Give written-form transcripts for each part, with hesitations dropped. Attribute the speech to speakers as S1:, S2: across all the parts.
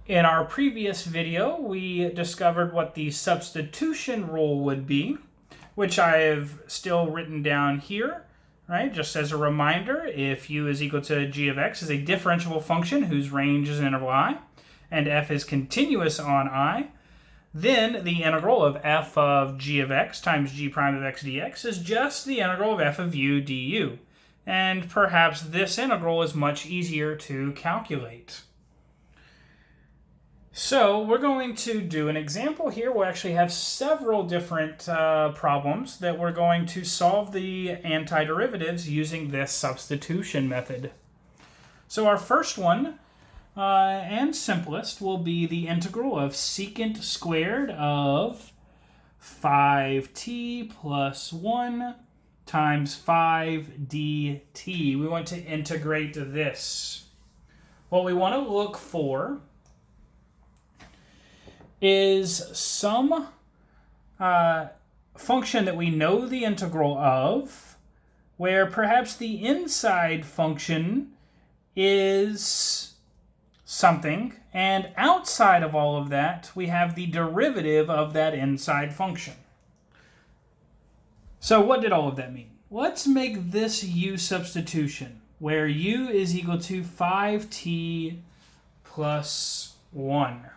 S1: In our previous video, we discovered what the substitution rule would be, which I have still written down here, right? Just as a reminder, if u is equal to g of x is a differentiable function whose range is an interval I, and f is continuous on I, then the integral of f of g of x times g prime of x dx is just the integral of f of u du. And perhaps this integral is much easier to calculate. So we're going to do an example here. We'll actually have several different problems that we're going to solve the antiderivatives using this substitution method. So our first one and simplest will be the integral of secant squared of 5t plus 1 times 5 dt. We want to integrate this. What we want to look for is some function that we know the integral of, where perhaps the inside function is something, and outside of all of that, we have the derivative of that inside function. So what did all of that mean? Let's make this u substitution, where u is equal to 5t plus 1.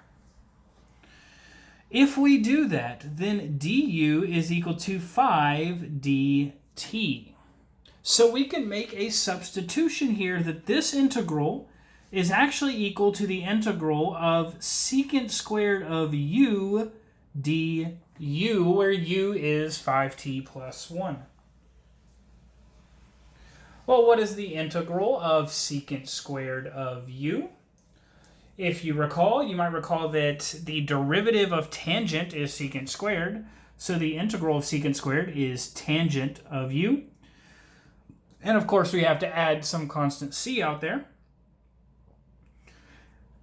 S1: If we do that, then du is equal to 5 dt. So we can make a substitution here that this integral is actually equal to the integral of secant squared of u du, where u is 5t plus 1. Well, what is the integral of secant squared of u? If you recall, you might recall that the derivative of tangent is secant squared, so the integral of secant squared is tangent of u. And of course, we have to add some constant c out there.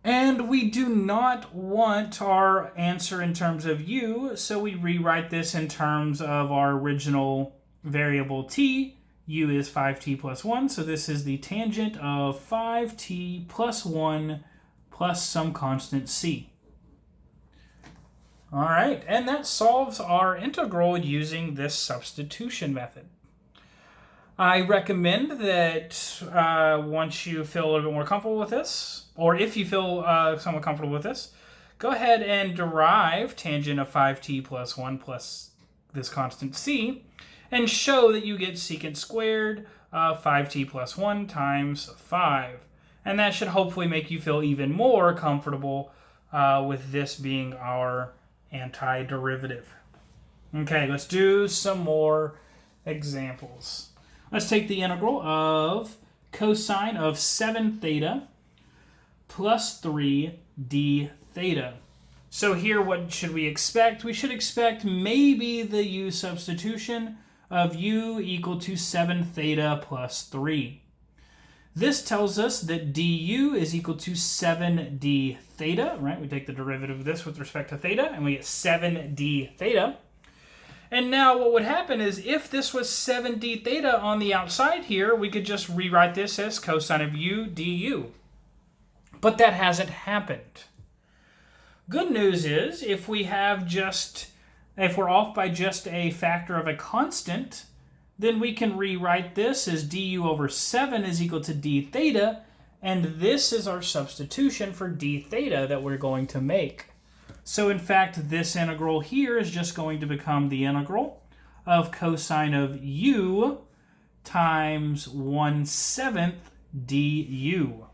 S1: And we do not want our answer in terms of u, so we rewrite this in terms of our original variable t. U is 5t plus 1, so this is the tangent of 5t plus 1 plus some constant c. All right, and that solves our integral using this substitution method. I recommend that once you feel a little bit more comfortable with this, or if you feel somewhat comfortable with this, go ahead and derive tangent of 5t plus 1 plus this constant c, and show that you get secant squared of 5t plus 1 times 5. And that should hopefully make you feel even more comfortable with this being our antiderivative. Okay, let's do some more examples. Let's take the integral of cosine of 7 theta plus 3 d theta. So here, what should we expect? We should expect maybe the u substitution of u equal to 7 theta plus 3. This tells us that du is equal to 7d theta, right? We take the derivative of this with respect to theta, and we get 7d theta. And now what would happen is if this was 7d theta on the outside here, we could just rewrite this as cosine of u du. But that hasn't happened. Good news is if we're off by just a factor of a constant, then we can rewrite this as du over 7 is equal to d theta, and this is our substitution for d theta that we're going to make. So in fact, this integral here is just going to become the integral of cosine of u times 1/7 du,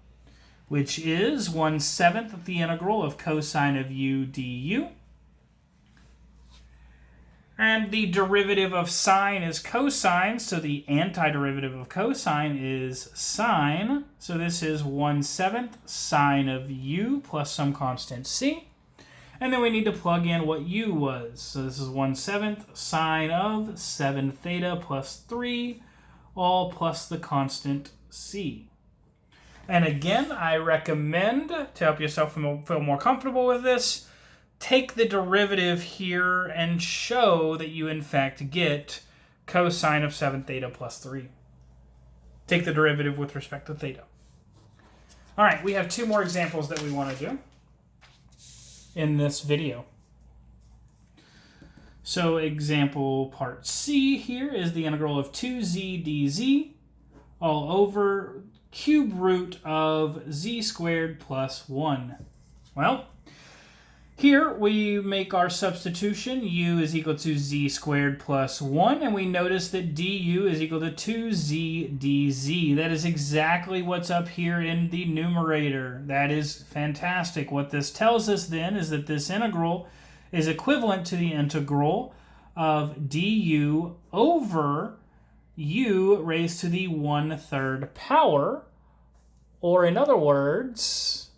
S1: which is 1/7 of the integral of cosine of u du. And the derivative of sine is cosine, so the antiderivative of cosine is sine. So this is 1/7 sine of u plus some constant c. And then we need to plug in what u was. So this is 1/7 sine of 7 theta plus 3, all plus the constant c. And again, I recommend, to help yourself feel more comfortable with this, take the derivative here and show that you in fact get cosine of 7 theta plus 3. Take the derivative with respect to theta. All right, we have two more examples that we want to do. in this video. So example part C here is the integral of 2z dz all over cube root of z squared plus 1. Well, here we make our substitution. U is equal to z squared plus 1, and we notice that du is equal to 2z dz. That is exactly what's up here in the numerator. That is fantastic. What this tells us then is that this integral is equivalent to the integral of du over u raised to the 1/3 power, or in other words,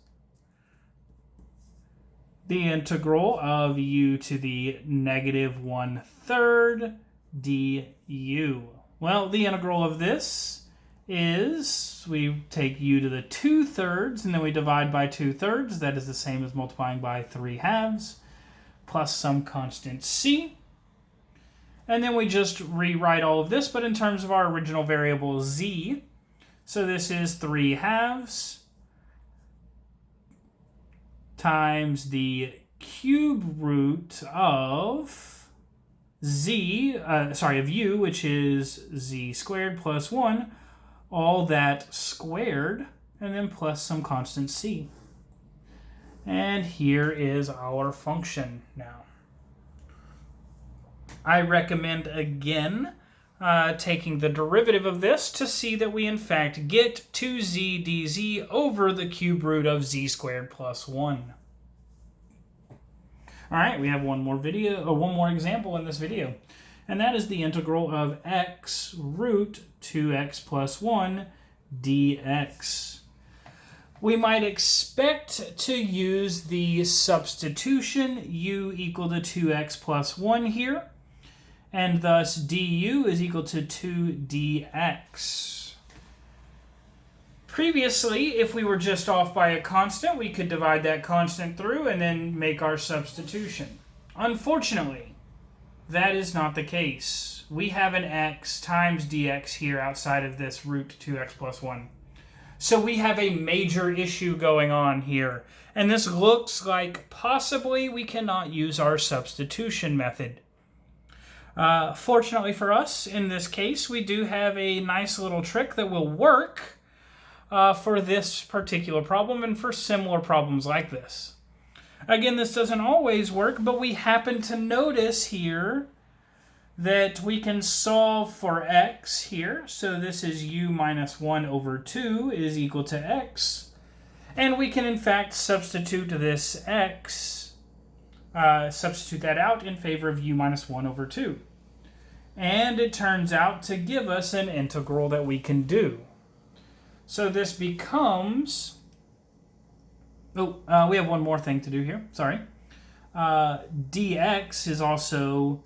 S1: the integral of u to the negative 1/3 du. Well, the integral of this is, we take u to the 2/3 and then we divide by 2/3. That is the same as multiplying by 3/2 plus some constant c. And then we just rewrite all of this, but in terms of our original variable z. So this is 3/2 times the cube root of of u, which is z squared plus 1, all that squared, and then plus some constant c. And here is our function now. I recommend, again, taking the derivative of this to see that we in fact get 2z dz over the cube root of z squared plus 1. All right, we have one more example in this video, and that is the integral of x root 2x plus 1 dx. We might expect to use the substitution u equal to 2x plus 1 here, and thus du is equal to 2dx. Previously, if we were just off by a constant, we could divide that constant through and then make our substitution. Unfortunately, that is not the case. We have an x times dx here outside of this root 2x plus 1. So we have a major issue going on here, and this looks like possibly we cannot use our substitution method. Fortunately for us, in this case, we do have a nice little trick that will work for this particular problem and for similar problems like this. Again, this doesn't always work, but we happen to notice here that we can solve for x here. So this is u minus 1 over 2 is equal to x. And we can, in fact, substitute this x, substitute that out in favor of u minus 1 over 2. And it turns out to give us an integral that we can do. So this becomes, we have one more thing to do here, sorry. Dx is also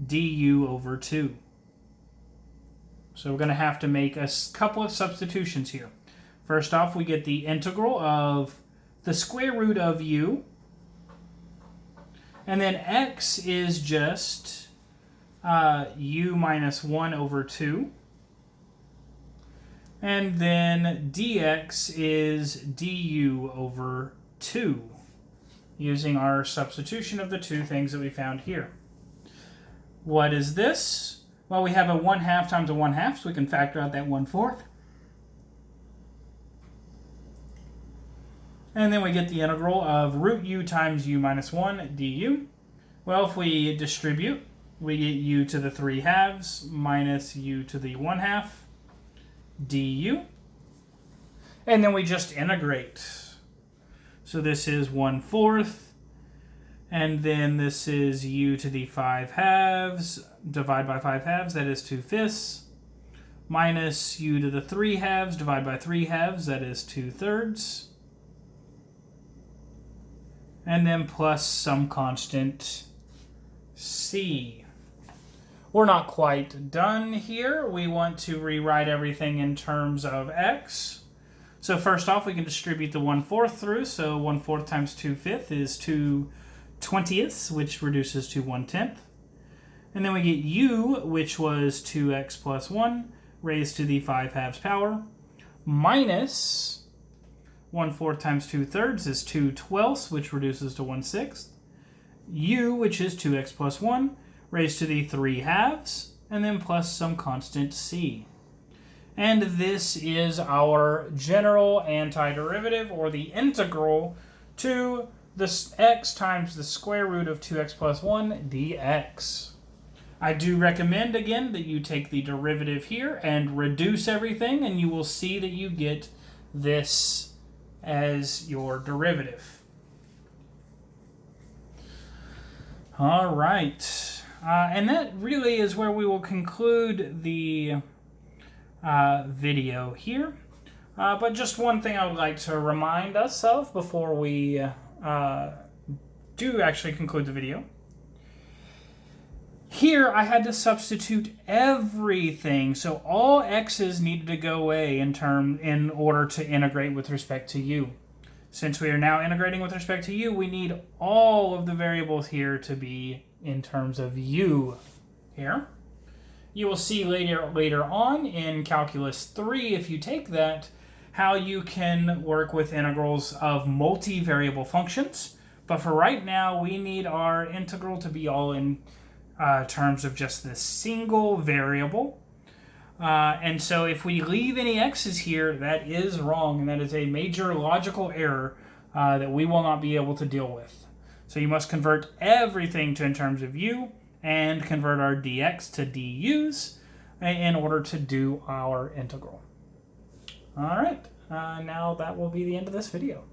S1: du over 2. So we're going to have to make a couple of substitutions here. First off, we get the integral of the square root of u, and then x is just u minus 1 over 2. And then dx is du over 2, using our substitution of the two things that we found here. What is this? Well, we have a 1/2 times a 1/2, so we can factor out that 1/4. And then we get the integral of root u times u minus 1 du. Well, if we distribute, we get u to the 3/2 minus u to the 1/2 du. And then we just integrate. So this is 1/4. And then this is u to the 5/2. Divide by 5/2, that is 2/5. Minus u to the 3/2. Divide by 3/2, that is 2/3. And then plus some constant c. We're not quite done here. We want to rewrite everything in terms of x. So first off, we can distribute the 1/4 through. So 1/4 times 2/5 is 2/20, which reduces to 1/10. And then we get u, which was 2x plus 1, raised to the 5/2 power, minus 1/4 times 2/3 is 2/12, which reduces to 1/6. U, which is 2x plus 1, raised to the 3/2, and then plus some constant c. And this is our general antiderivative, or the integral, to this x times the square root of 2x plus 1 dx. I do recommend, again, that you take the derivative here and reduce everything, and you will see that you get this as your derivative. All right. And that really is where we will conclude the video here. But just one thing I would like to remind us of before we do actually conclude the video. Here I had to substitute everything, so all x's needed to go away in order to integrate with respect to u. Since we are now integrating with respect to u, we need all of the variables here to be in terms of u here. You will see later on in Calculus 3, if you take that, how you can work with integrals of multivariable functions. But for right now, we need our integral to be all in terms of just this single variable. And so if we leave any x's here, that is wrong, and that is a major logical error that we will not be able to deal with. So you must convert everything to in terms of u, and convert our dx to du's in order to do our integral. All right, now that will be the end of this video.